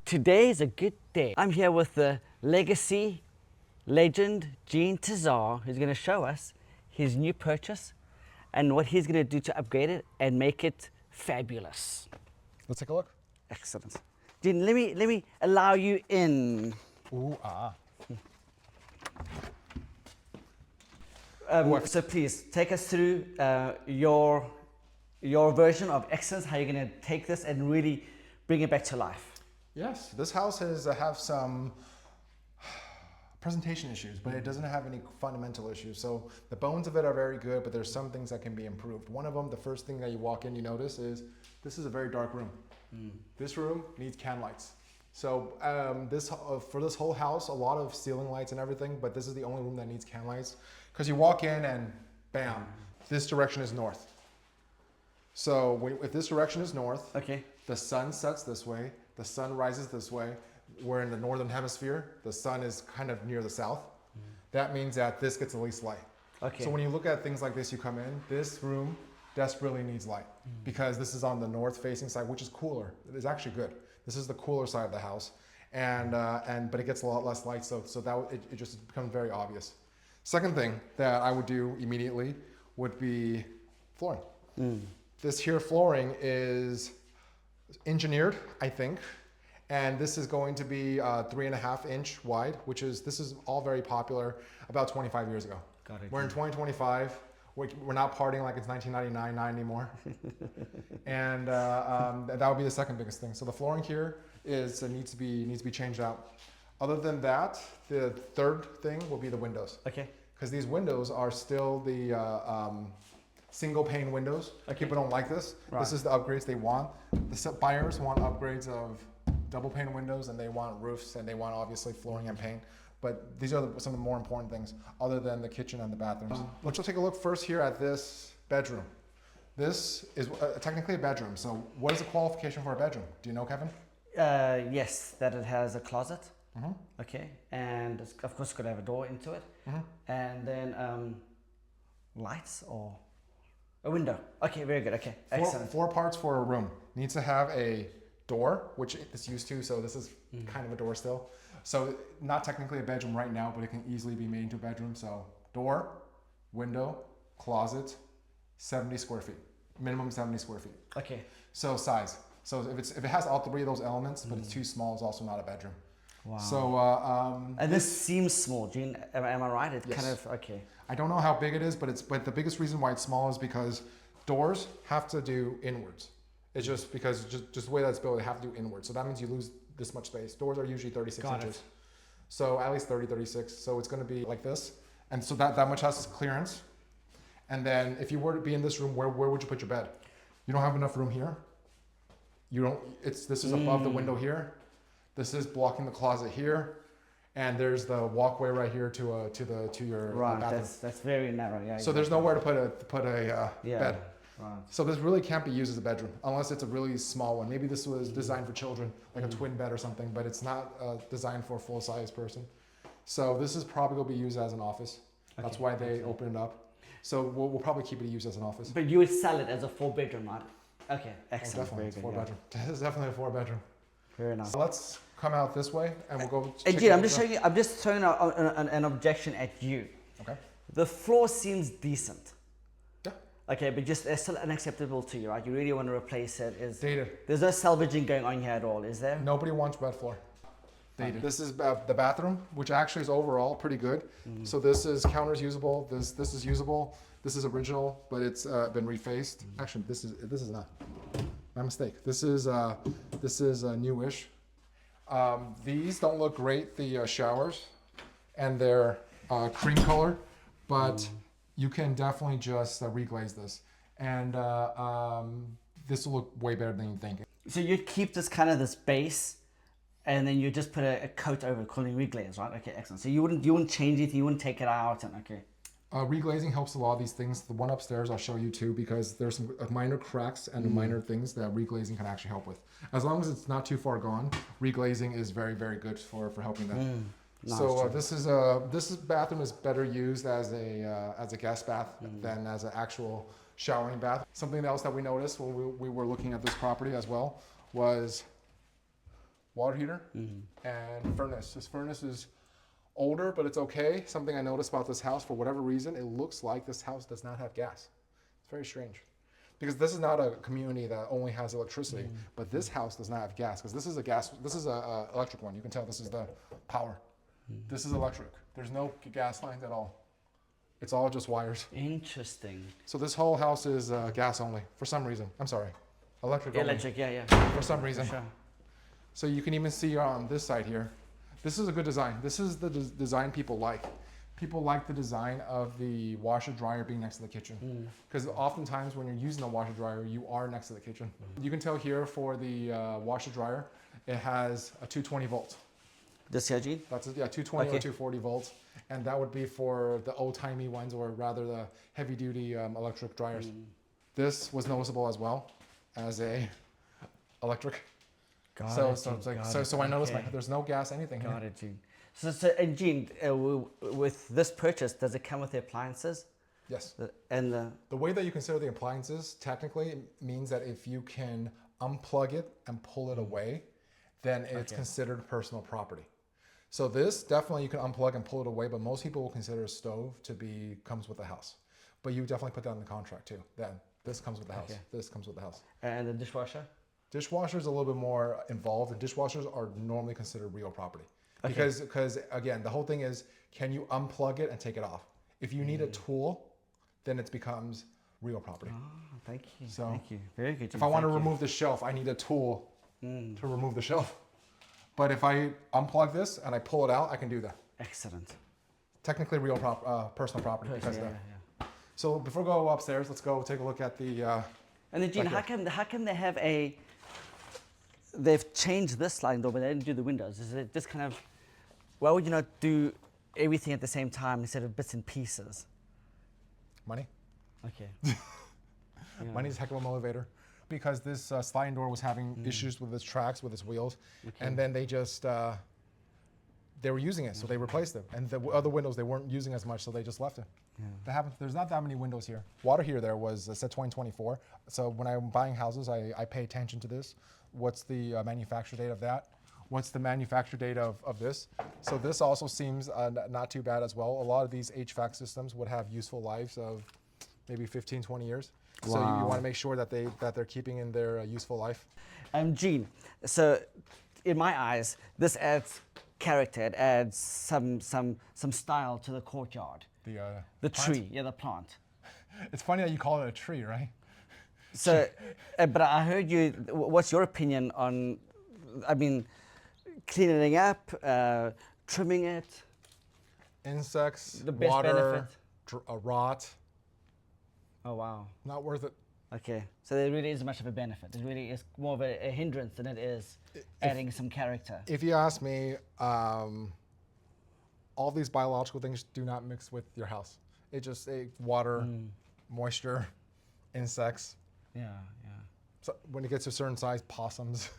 Today is a good day. I'm here with the legacy legend, Tsair, who's going to show us his new purchase and what he's going to do to upgrade it and make it fabulous. Let's take a look. Excellent. Gene, let me allow you in. Ooh, ah. So please take us through your version of excellence, how you're going to take this and really bring it back to life. Yes, this house has have some presentation issues, but it doesn't have any fundamental issues. So the bones of it are very good, but there's some things that can be improved. One of them, the first thing that you walk in, you notice is this is a very dark room. This room needs can lights. So for this whole house, a lot of ceiling lights and everything, but this is the only room that needs can lights. Because you walk in and bam, this direction is north. So if this direction is north, okay, the sun sets this way, the sun rises this way. We're in the northern hemisphere. The sun is kind of near the south. That means that this gets the least light. Okay. So when you look at things like this, you come in, this room desperately needs light because this is on the north facing side, which is cooler. It is actually good. This is the cooler side of the house. But it gets a lot less light, so it just becomes very obvious. Second thing that I would do immediately would be flooring. This here flooring is engineered, I think, and this is going to be 3.5 inch wide, this is all very popular about 25 years ago. Got it. We're in 2025. We're not partying like it's 1999 anymore. And that would be the second biggest thing. So the flooring here needs to be changed out. Other than that, the third thing will be the windows. Okay. Because these windows are still the single pane windows. Okay. People don't like this. Right. This is the upgrades they want. The buyers want upgrades of double pane windows, and they want roofs, and they want obviously flooring and paint. But these are some of the more important things other than the kitchen and the bathrooms. Let's just take a look first here at this bedroom. This is technically a bedroom. So what is the qualification for a bedroom? Do you know, Kevin? Yes, that it has a closet. Okay, and of course it's got to have a door into it. And then lights or a window. Okay, very good. Okay, excellent. Four parts for a room. Needs to have a door, which it's used to, so this is kind of a door still. So not technically a bedroom right now, but it can easily be made into a bedroom. So door, window, closet, 70 square feet, minimum 70 square feet. Okay. So size. So if it has all three of those elements, but it's too small, it's also not a bedroom. Wow. So and this seems small, Gene. Am I right? It yes. kind of okay. I don't know how big it is, but the biggest reason why it's small is because doors have to do inwards. It's just because just the way that's built, they have to do inwards. So that means you lose this much space. Doors are usually 36 inches. So at least 30, 36. So it's going to be like this. And so that much has clearance. And then if you were to be in this room, where would you put your bed? You don't have enough room here. This is above the window here. This is blocking the closet here. And there's the walkway right here to your bathroom. That's very narrow. Yeah. So there's nowhere to put a bed. Right. So this really can't be used as a bedroom unless it's a really small one. Maybe this was designed for children, like a twin bed or something, but it's not designed for a full-size person. So this is probably going to be used as an office. Okay. That's why they opened it up. So we'll probably keep it used as an office. But you would sell it as a 4-bedroom, right? Okay, excellent. Oh, definitely, it's 4-bedroom. This is definitely a 4-bedroom. Very nice. So let's come out this way and we'll go. And Gene, I'm just throwing an objection at you. Okay. The floor seems decent. Yeah. Okay, but just it's still unacceptable to you, right? You really want to replace it. Dated. There's no salvaging going on here at all, is there? Nobody wants wet floor. Dated. This is the bathroom, which actually is overall pretty good. So this is counters usable. This is usable. This is original, but it's been refaced. Actually, this is not. My mistake. This is newish. These don't look great. The showers, and they're cream color, but you can definitely just reglaze this, and this will look way better than you think. So you'd keep this base, and then you just put a coat over it, calling reglaze, right? Okay, excellent. So you wouldn't change it. You wouldn't take it out, and okay. Reglazing helps a lot of these things. The one upstairs I'll show you too, because there's some minor cracks and minor things that reglazing can actually help with. As long as it's not too far gone, reglazing is very, very good for helping that. Nice. So this bathroom is better used as a guest bath than as an actual showering bath. Something else that we noticed when we were looking at this property as well was water heater, and furnace. This furnace is older, but it's okay. Something I noticed about this house, for whatever reason, it looks like this house does not have gas. It's very strange. Because this is not a community that only has electricity, but this house does not have gas, because this is a electric one. You can tell this is the power. This is electric. There's no gas lines at all. It's all just wires. Interesting. So this whole house is gas only, for some reason. I'm sorry. Electric only. Electric, yeah. For some reason. Sure. So you can even see on this side here, this is a good design. This is the design people like. People like the design of the washer dryer being next to the kitchen. Because oftentimes when you're using a washer dryer, you are next to the kitchen. You can tell here for the washer dryer, it has a 220 volts. This here, Gene? That's 220 or 240 volts. And that would be for the old-timey ones, or rather the heavy-duty electric dryers. This was noticeable as well as a electric. So I noticed there's no gas, anything Got here. it, Gene. And Gene, with this purchase, does it come with the appliances? Yes. The way that you consider the appliances technically means that if you can unplug it and pull it away, then it's considered personal property. So this definitely you can unplug and pull it away, but most people will consider a stove to be comes with the house. But you definitely put that in the contract too. Then this comes with the house. This comes with the house. And the dishwasher? Dishwasher is a little bit more involved, and dishwashers are normally considered real property. Because again, the whole thing is, can you unplug it and take it off? If you need a tool, then it becomes real property. Oh, thank you. So thank you. Very good. If I want to remove the shelf, I need a tool to remove the shelf. But if I unplug this and I pull it out, I can do that. Excellent. Technically real personal property because of that. So before we go upstairs, let's go take a look at the... and then Gene, how come they have they've changed this sliding door, but they didn't do the windows? Is it just kind of, why would you not do everything at the same time instead of bits and pieces? Money. Okay. Money's a heck of a motivator. Because this sliding door was having issues with its tracks, with its wheels, and then they just they were using it, so they replaced them. And the other windows they weren't using as much, so they just left it. That happens. There's not that many windows here. Water heater there was set 2024. So when I'm buying houses, I pay attention to this. What's the manufacture date of that? What's the manufacture date of this? So this also seems not too bad as well. A lot of these HVAC systems would have useful lives of maybe 15, 20 years. Wow. So you want to make sure that they're keeping in their useful life. Gene, so in my eyes, this adds character. It adds some style to the courtyard. The tree, the plant. It's funny that you call it a tree, right? So, but I heard you. What's your opinion on? I mean, cleaning up, trimming it. Insects, the best water, rot. Oh, wow. Not worth it. Okay, so there really isn't much of a benefit. It really is more of a hindrance than it is adding some character. If you ask me, all these biological things do not mix with your house. It just water, moisture, insects. Yeah. So when it gets to a certain size, possums,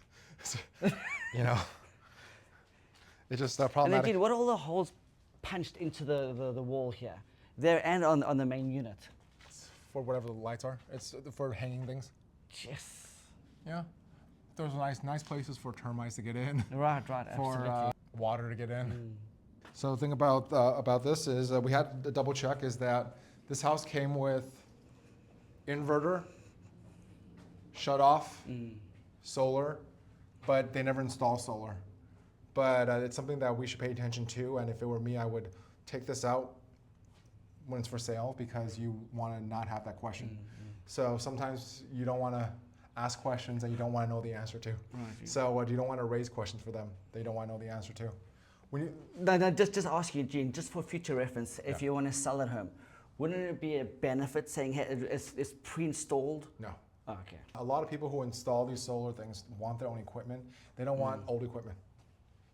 you know. It's just problematic. And again, what are all the holes punched into the wall here? There and on the main unit. For whatever the lights are. It's for hanging things. Yes. Yeah. Those are nice places for termites to get in. Right, absolutely. For water to get in. So the thing about this is we had to double check is that this house came with inverter, shut off, solar, but they never install solar. But it's something that we should pay attention to, and if it were me, I would take this out when it's for sale because you want to not have that question. So sometimes you don't want to ask questions that you don't want to know the answer to. Right. So you don't want to raise questions for them that you don't want to know the answer to. No, just ask you, Gene, just for future reference, if you want to sell at home, wouldn't it be a benefit saying, hey, it's pre-installed? No. Oh, okay. A lot of people who install these solar things want their own equipment. They don't want old equipment.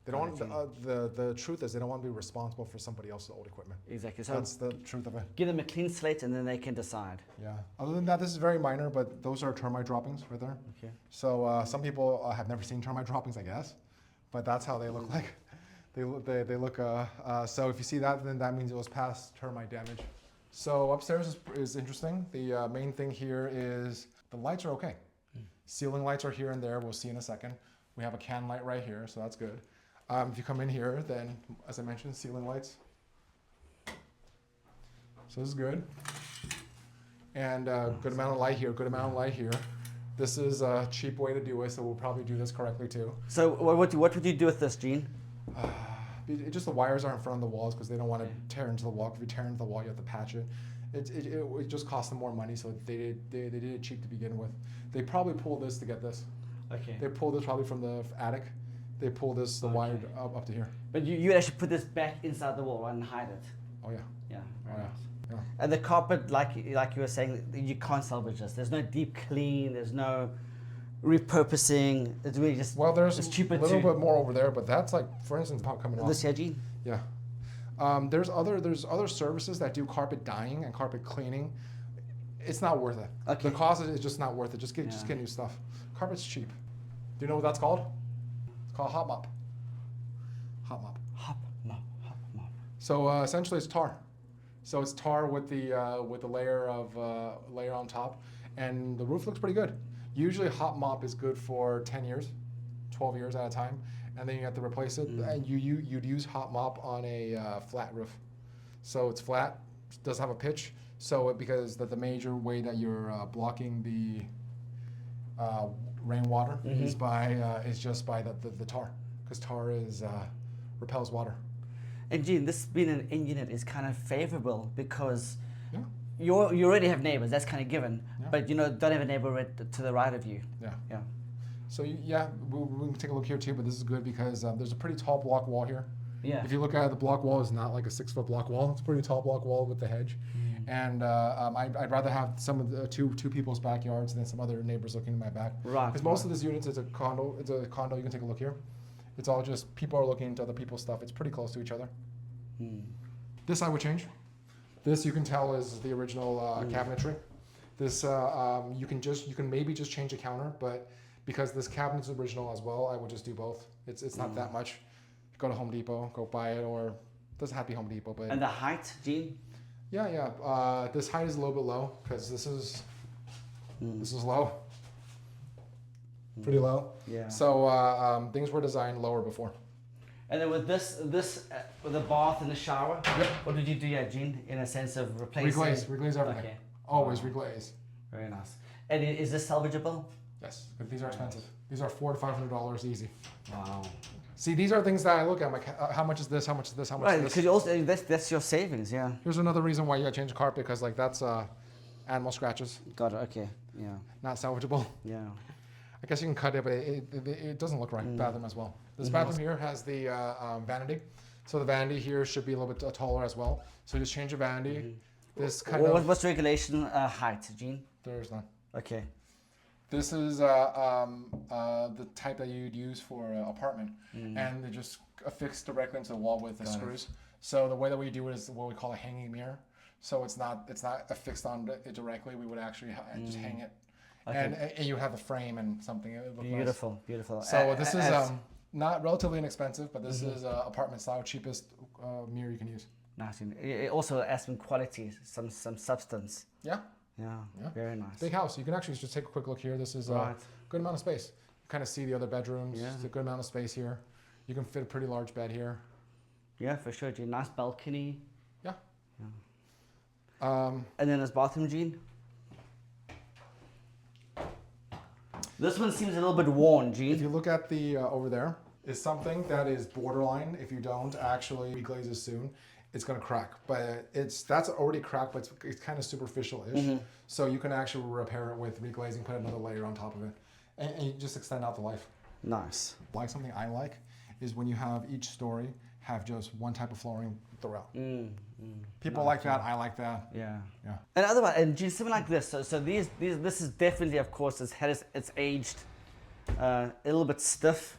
They don't want, the truth is they don't want to be responsible for somebody else's old equipment. Exactly. So that's the truth of it. Give them a clean slate and then they can decide. Yeah. Other than that, this is very minor, but those are termite droppings right there. Okay. So some people have never seen termite droppings, I guess, but that's how they look like. They look. So if you see that, then that means it was past termite damage. So upstairs is interesting. The main thing here is the lights are okay. Ceiling lights are here and there. We'll see in a second. We have a can light right here, so that's good. If you come in here, then, as I mentioned, ceiling lights. So this is good. And good amount of light here, good amount of light here. This is a cheap way to do it, so we'll probably do this correctly too. So what would you do with this, Gene? Just the wires are in front of the walls because they don't want to tear into the wall. If you tear into the wall, you have to patch it. It just costs them more money, so they did it cheap to begin with. They probably pulled this to get this. Okay. They pulled this probably from the attic. They pulled this, the wire up to here. But you actually put this back inside the wall and hide it. Oh yeah. Yeah. Oh yeah. Yeah. And the carpet, like you were saying, you can't salvage this. There's no deep clean. There's no repurposing. It's really just there's it's cheaper a little bit more over there, but that's like, for instance, coming off. This here, Gene? Yeah. There's other services that do carpet dyeing and carpet cleaning. It's not worth it. Okay. The cost is just not worth it. Just get new stuff. Carpet's cheap. Do you know what that's called? It's called hot mop. Hot mop. Hop mop. So essentially, it's tar. So it's tar with the layer on top, and the roof looks pretty good. Usually, hot mop is good for 10 years, 12 years at a time, and then you have to replace it. And you'd use hot mop on a flat roof. So it's flat, doesn't have a pitch. So because the major way that you're blocking the rainwater is just by the tar, because tar repels water. And Gene, this being an in unit is kind of favorable because you already have neighbors. That's kind of given, but don't have a neighbor right to the right of you. Yeah. Yeah. So we can take a look here too, but this is good because there's a pretty tall block wall here. Yeah. If you look at it, the block wall is not like a 6-foot block wall. It's a pretty tall block wall with the hedge. And I'd rather have some of the two people's backyards than some other neighbors looking in my back. Right. Because most of this units is a condo. It's a condo. You can take a look here. It's all just people are looking into other people's stuff. It's pretty close to each other. This I would change. This you can tell is the original cabinetry. This you can maybe just change the counter, but because this cabinet's original as well, I would just do both. It's not that much. Go to Home Depot, go buy it, or it doesn't have to be Home Depot, but. And the height, Gene? Yeah. This height is a little bit low because this is low. Pretty low. Yeah. So things were designed lower before. And then with this with the bath and the shower, what did you do, Gene? In a sense of replacing. Reglaze everything. Okay. Always reglaze. Very nice. And is this salvageable? Yes, but these are expensive. These are $400 to $500 easy. Wow. See, these are things that I look at. I'm like, how much is this? How much is this? How much is this? Because also that's your savings, yeah. Here's another reason why you gotta change the carpet, because like that's animal scratches. Got it. Okay. Yeah. Not salvageable. Yeah. I guess you can cut it, but it doesn't look right. Bathroom as well. This bathroom here has the vanity, so the vanity here should be a little bit taller as well. So just change the vanity. This kind of. What's the regulation height, Gene? There's none. Okay. This is the type that you'd use for an apartment, and they just affixed directly into the wall with the screws. So the way that we do it is what we call a hanging mirror. So it's not affixed on it directly. We would actually just hang it, and you have the frame and something. It would look Beautiful, nice. beautiful. So this is not relatively inexpensive, but this is apartment style, cheapest mirror you can use. Nice. It also adds some quality, some substance. Yeah. Yeah. Very nice. Big house. You can actually just take a quick look here. This is a good amount of space. You kind of see the other bedrooms. Yeah. It's a good amount of space here. You can fit a pretty large bed here. Yeah, for sure, Gene. Nice balcony. Yeah. And then this bathroom, Gene. This one seems a little bit worn, Gene. If you look at the over there, is something that is borderline. If you don't actually reglaze it soon, it's gonna crack. But that's already cracked, but it's kind of superficial-ish. So you can actually repair it with reglazing, put another layer on top of it, and you just extend out the life. Nice. Like something I like is when you have each story have just one type of flooring throughout. People like that. I like that. Yeah. Yeah. And otherwise, and Gene, something like this. So this is definitely, of course, it's aged, a little bit stiff.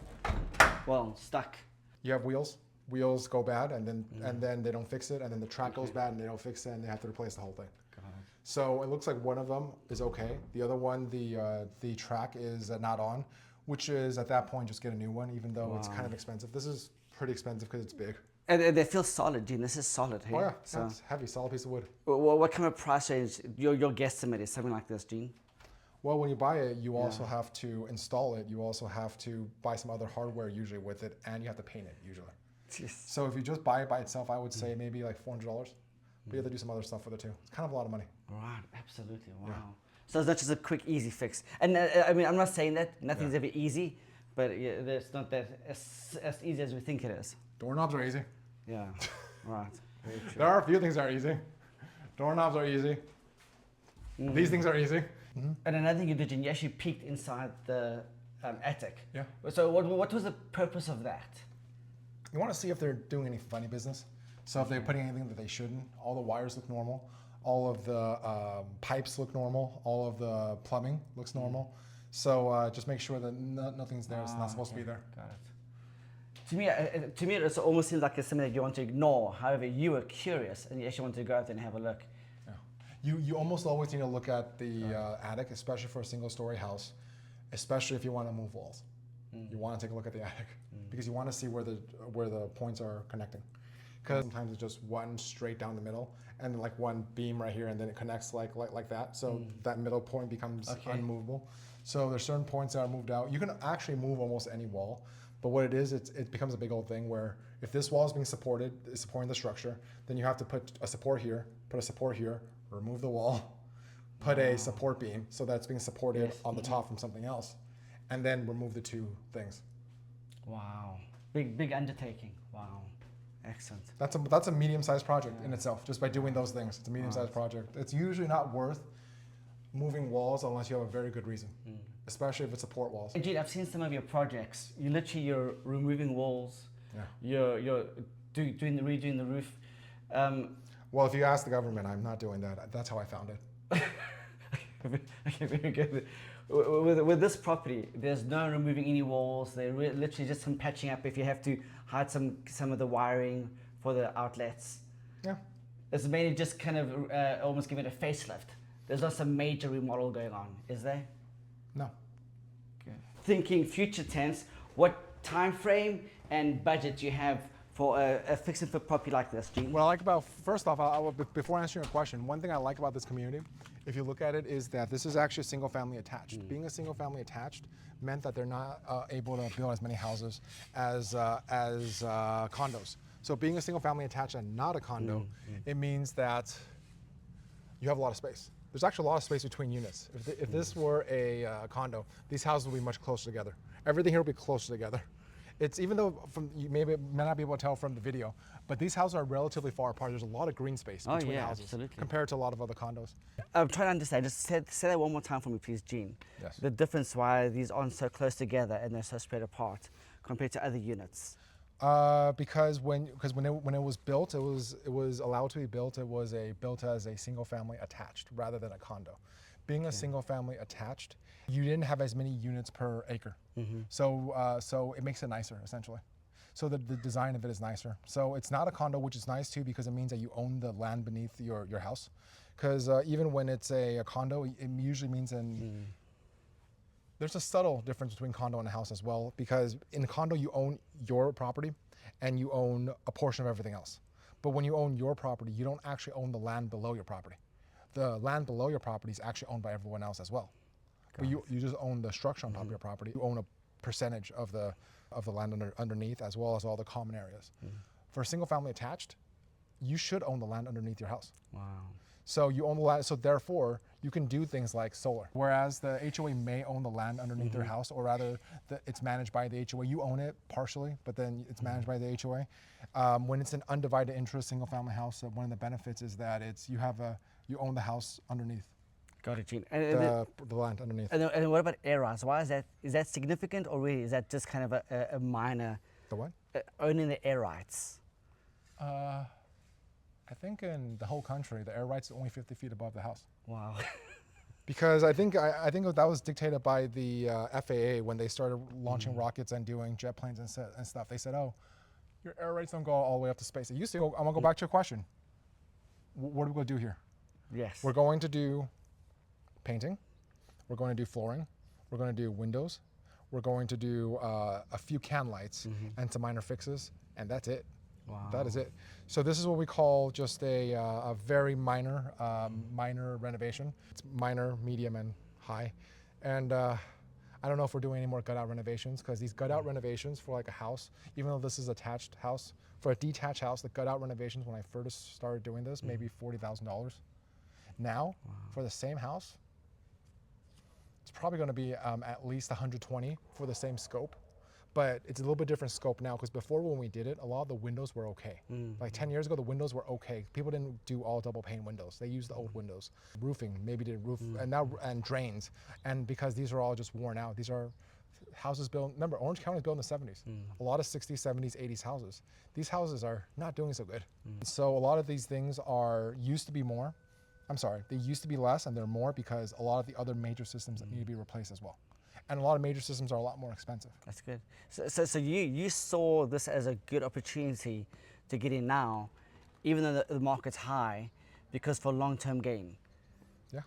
Well, stuck. You have wheels. Wheels go bad, and then they don't fix it, and then the track goes bad, and they don't fix it, and they have to replace the whole thing. So it looks like one of them is okay. The other one, the track is not on, which is at that point just get a new one, even though it's kind of expensive. This is pretty expensive because it's big. And they feel solid, Gene. This is solid. Hey? Oh yeah, So it's heavy, solid piece of wood. what kind of price range your guesstimate is something like this, Gene? Well, when you buy it, you also have to install it. You also have to buy some other hardware usually with it, and you have to paint it usually. Jeez. So if you just buy it by itself, I would say maybe like $400. But you have to do some other stuff with it too. It's kind of a lot of money. Right, absolutely. Wow. Yeah. So it's not just a quick, easy fix. And I mean, I'm not saying that nothing's ever easy, but it's not that as easy as we think it is. Doorknobs are easy. Yeah. Right. Very true. There are a few things that are easy. Doorknobs are easy. These things are easy. And another thing you did, you actually peeked inside the attic. Yeah. So what was the purpose of that? You want to see if they're doing any funny business. So if they're putting anything that they shouldn't, all the wires look normal, all of the pipes look normal, all of the plumbing looks normal. So just make sure that nothing's there. It's not supposed to be there. Got it. To me, it almost seems like it's something that you want to ignore. However, you were curious and you actually wanted to go out there and have a look. You almost always need to look at the attic, especially for a single-story house, especially if you want to move walls. You want to take a look at the attic because you want to see where the points are connecting. Because sometimes it's just one straight down the middle, and then like one beam right here, and then it connects like that. So that middle point becomes unmovable. So there's certain points that are moved out. You can actually move almost any wall, but what it is, it becomes a big old thing where if this wall is being supported, is supporting the structure, then you have to put a support here, put a support here, remove the wall, put a support beam so that's being supported on the top from something else, and then remove the two things. Wow. Big undertaking. Wow. Excellent. That's a medium-sized project in itself, just by doing those things. It's a medium-sized project. It's usually not worth moving walls unless you have a very good reason, especially if it's support walls. Gene, I've seen some of your projects. You're removing walls. Yeah. You're redoing the roof. Well, if you ask the government, I'm not doing that. That's how I found it. Okay, very good. With this property, there's no removing any walls. They're literally just some patching up if you have to hide some of the wiring for the outlets. Yeah. It's mainly just kind of almost give it a facelift. There's not some major remodel going on, is there? No. Okay. Thinking future tense, what time frame and budget do you have for a fix and flip property like this, Gene? What I like about, first off, before answering your question, one thing I like about this community, if you look at it, is that this is actually a single family attached. Being a single family attached meant that they're not able to build as many houses as condos. So being a single family attached and not a condo, it means that you have a lot of space. There's actually a lot of space between units. If this were a condo, these houses would be much closer together. Everything here would be closer together. It's, even though you may not be able to tell from the video, but these houses are relatively far apart. There's a lot of green space between houses compared to a lot of other condos. I'm trying to understand. Just say that one more time for me, please, Gene. Yes. The difference why these aren't so close together and they're so spread apart compared to other units. Because when it was built, it was allowed to be built. It was built as a single family attached rather than a condo. Being a single family attached, you didn't have as many units per acre. So it makes it nicer, essentially. So the design of it is nicer. So it's not a condo, which is nice too, because it means that you own the land beneath your house. Because even when it's a condo, it usually means there's a subtle difference between condo and a house as well, because in a condo you own your property and you own a portion of everything else. But when you own your property, you don't actually own the land below your property. The land below your property is actually owned by everyone else as well. But you just own the structure on top of your property. You own a percentage of the land underneath, as well as all the common areas. For a single family attached, you should own the land underneath your house. Wow. So you own the land, so therefore you can do things like solar. Whereas the HOA may own the land underneath their house, or rather it's managed by the HOA. You own it partially, but then it's managed by the HOA. When it's an undivided interest single family house, one of the benefits is that you own the house underneath. Got it, Gene. The land underneath. And what about air rights? Why is that? Is that significant, or really is that just kind of a minor? The what? Owning the air rights. I think in the whole country, the air rights are only 50 feet above the house. Wow. Because I think that was dictated by the FAA when they started launching rockets and doing jet planes and stuff. They said, "Oh, your air rights don't go all the way up to space." It used to. I'm gonna go back to your question. What are we gonna do here? Yes. We're going to do painting. We're going to do flooring. We're going to do windows. We're going to do a few can lights and some minor fixes, and that's it. Wow. That is it. So this is what we call just a very minor renovation. It's minor, medium, and high. And I don't know if we're doing any more gut out renovations, because these gut out renovations for like a house, even though this is a attached house, for a detached house, the gut out renovations when I first started doing this, maybe $40,000. Now, for the same house, it's probably going to be at least 120 for the same scope. But it's a little bit different scope now, because before when we did it, a lot of the windows were okay. Like 10 years ago, the windows were okay. People didn't do all double pane windows. They used the old windows. Roofing, maybe did roof, and drains. And because these are all just worn out, these are houses built, remember, Orange County was built in the 70s. A lot of 60s, 70s, 80s houses. These houses are not doing so good. So a lot of these things used to be more. I'm sorry, they used to be less, and they're more because a lot of the other major systems need to be replaced as well. And a lot of major systems are a lot more expensive. That's good. So you saw this as a good opportunity to get in now, even though the market's high, because for long-term gain. Yeah.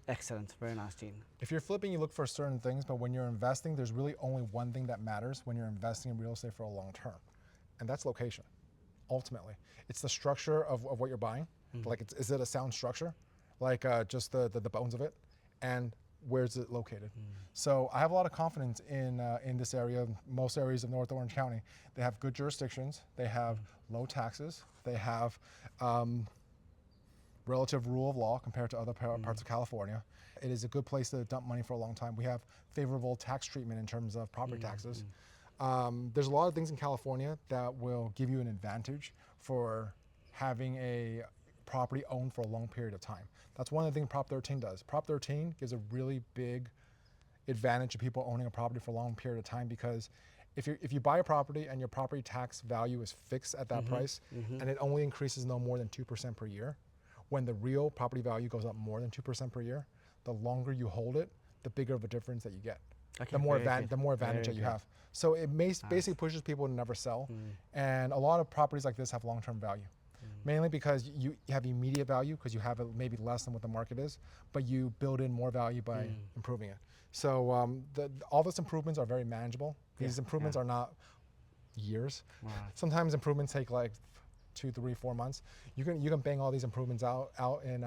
Excellent. Very nice, Gene. If you're flipping, you look for certain things, but when you're investing, there's really only one thing that matters when you're investing in real estate for a long term, and that's location. Ultimately, it's the structure of what you're buying. Like, is it a sound structure? Like just the bones of it, and where's it located? So I have a lot of confidence in this area. Most areas of North Orange County, they have good jurisdictions. They have low taxes. They have relative rule of law compared to other parts of California. It is a good place to dump money for a long time. We have favorable tax treatment in terms of property taxes. There's a lot of things in California that will give you an advantage for having a property owned for a long period of time. That's one of the things Prop 13 does. Prop 13 gives a really big advantage to people owning a property for a long period of time, because if you buy a property and your property tax value is fixed at that price, and it only increases no more than 2% per year, when the real property value goes up more than 2% per year, the longer you hold it, the bigger of a difference that you get. Okay, the more advantage that you have. So it basically pushes people to never sell. And a lot of properties like this have long-term value. Mainly because you have immediate value, because you have it maybe less than what the market is, but you build in more value by improving it. So all those improvements are very manageable. These improvements are not years. Wow. Sometimes improvements take like 2, 3, 4 months. You can bang all these improvements out in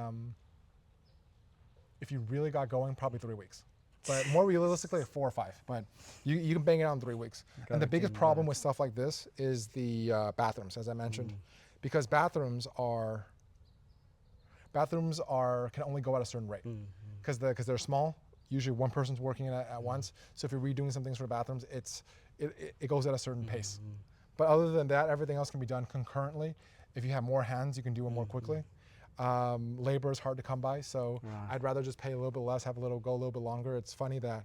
if you really got going, probably 3 weeks. But more realistically, 4 or 5. But you can bang it out in 3 weeks. And the biggest problem with stuff like this is the bathrooms, as I mentioned. Because bathrooms can only go at a certain rate, because they're small. Usually one person's working at once. So if you're redoing some things for bathrooms, it goes at a certain pace. But other than that, everything else can be done concurrently. If you have more hands, you can do it more quickly. Labor is hard to come by, so I'd rather just pay a little bit less, go a little bit longer. It's funny that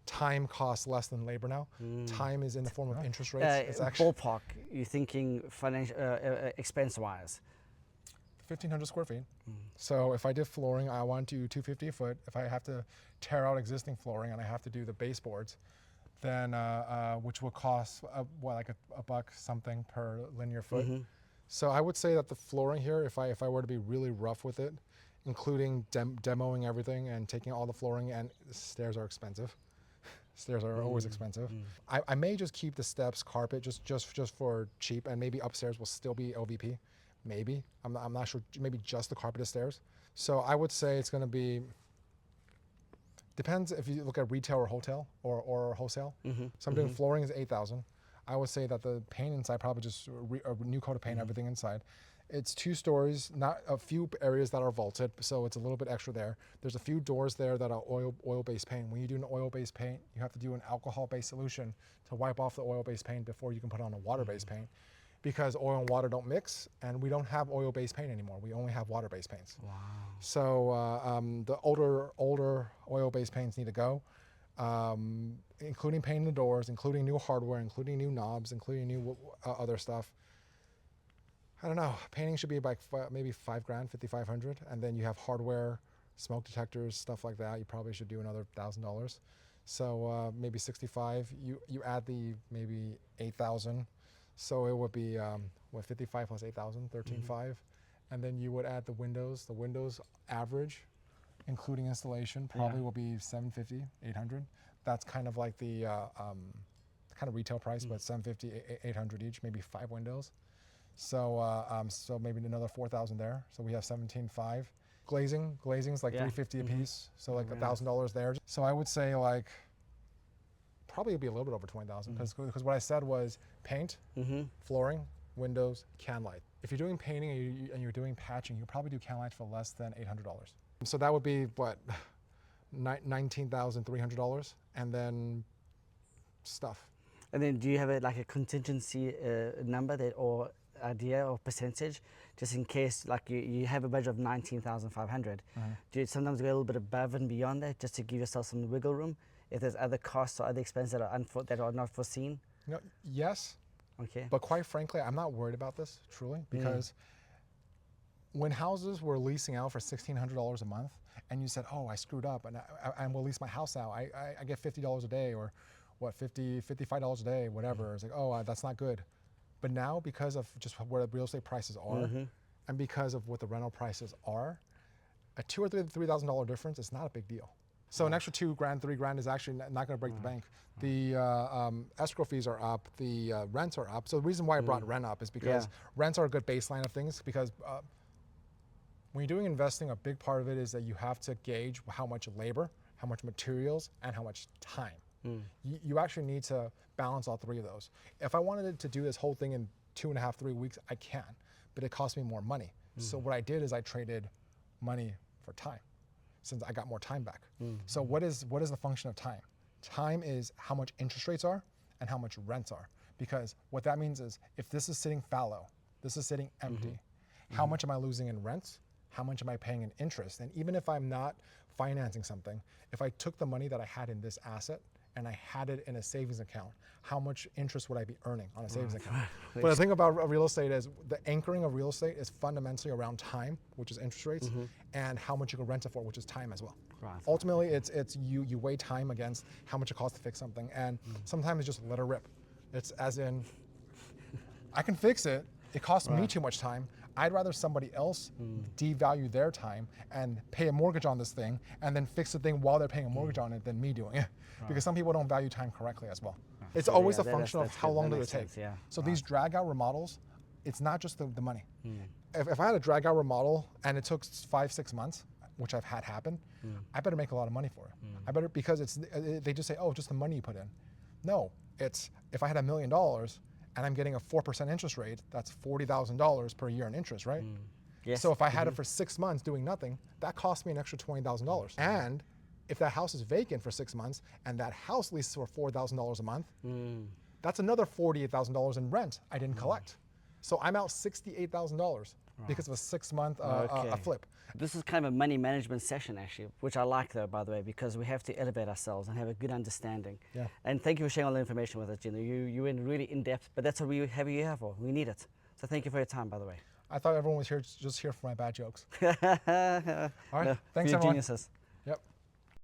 time costs less than labor now. Time is in the form of interest rates. It's actually ballpark, you're thinking financial expense-wise? 1,500 square feet. So if I did flooring, I want to do 250 a foot. If I have to tear out existing flooring and I have to do the baseboards, then which will cost like a buck something per linear foot. So I would say that the flooring here, if I were to be really rough with it, including demoing everything and taking all the flooring, and stairs are expensive. Stairs are always expensive. I may just keep the steps carpet just for cheap, and maybe upstairs will still be LVP. Maybe. I'm not sure. Maybe just the carpeted stairs. So I would say it's going to be, depends if you look at retail or hotel or wholesale. So I'm doing flooring is 8,000. I would say that the paint inside, probably just a new coat of paint, everything inside. It's 2 stories, not a few areas that are vaulted, so it's a little bit extra there. There's a few doors there that are oil-based paint. When you do an oil-based paint, you have to do an alcohol-based solution to wipe off the oil-based paint before you can put on a water-based paint, because oil and water don't mix, and we don't have oil-based paint anymore. We only have water-based paints. Wow. So the older oil-based paints need to go, including painting the doors, including new hardware, including new knobs, including new other stuff. I don't know, painting should be like maybe $5,000, $5,500, and then you have hardware, smoke detectors, stuff like that. You probably should do another $1,000. So maybe 65. You add the maybe 8,000, so it would be 55 plus 8,000, 13.5, and then you would add the windows. The windows average, including installation, probably will be 750, 800. That's kind of like the kind of retail price, but 750, 800 each, maybe 5 windows. So so maybe another 4,000 there. So we have 17.5. Glazing's like Yeah. $350 a piece, so like Very $1,000 there. So I would say like probably it'd be a little bit over 20,000 because what I said was paint, flooring, windows, can light. If you're doing painting and you're doing patching, you probably do can light for less than $800. So that would be what, $19,300, and then stuff. And then do you have like a contingency number that or idea or percentage, just in case like you have a budget of 19,500? Do you sometimes go a little bit above and beyond that just to give yourself some wiggle room if there's other costs or other expenses that are not foreseen? No, yes, Okay. but quite frankly, I'm not worried about this truly because when houses were leasing out for $1,600 a month, and you said, "Oh, I screwed up, and I will lease my house out. I get $50 a day, or what, $55 a day, whatever." It's like, "Oh, that's not good." But now, because of just where the real estate prices are, and because of what the rental prices are, a $2,000 or $3,000 difference is not a big deal. So an extra $2,000, $3,000 is actually not going to break the bank. The escrow fees are up, the rents are up. So the reason why I brought rent up is because rents are a good baseline of things. Because when you're doing investing, a big part of it is that you have to gauge how much labor, how much materials, and how much time. You actually need to balance all three of those. If I wanted to do this whole thing in 2.5, 3 weeks, I can, but it costs me more money. So what I did is I traded money for time, since I got more time back. So what is the function of time? Time is how much interest rates are and how much rents are. Because what that means is if this is sitting fallow, this is sitting empty, how much am I losing in rents? How much am I paying in interest? And even if I'm not financing something, if I took the money that I had in this asset and I had it in a savings account, how much interest would I be earning on a savings account? But the thing about real estate is the anchoring of real estate is fundamentally around time, which is interest rates, and how much you can rent it for, which is time as well. Ultimately, it's you weigh time against how much it costs to fix something, and sometimes just let it rip. It's as in, I can fix it. It costs me too much time. I'd rather somebody else devalue their time and pay a mortgage on this thing and then fix the thing while they're paying a mortgage on it than me doing it. Because some people don't value time correctly as well. It's always a function of how long does it take. So these drag out remodels, it's not just the money. If I had a drag out remodel and it took 5-6 months, which I've had happen, I better make a lot of money for it. I better, because they just say, "Oh, just the money you put in." No, it's if I had $1 million and I'm getting a 4% interest rate, that's $40,000 per year in interest, right? Yes. So if I had it for 6 months doing nothing, that cost me an extra $20,000. And if that house is vacant for 6 months and that house leases for $4,000 a month, that's another $48,000 in rent I didn't collect. So I'm out $68,000 because of a 6-month a flip. This is kind of a money management session actually, which I like though, by the way, because we have to elevate ourselves and have a good understanding. And thank you for sharing all the information with us, Gino. You went really in depth, but that's what we have you here for. We need it. So thank you for your time, by the way. I thought everyone was here just here for my bad jokes. All right, No, thanks for your everyone. geniuses. Yep.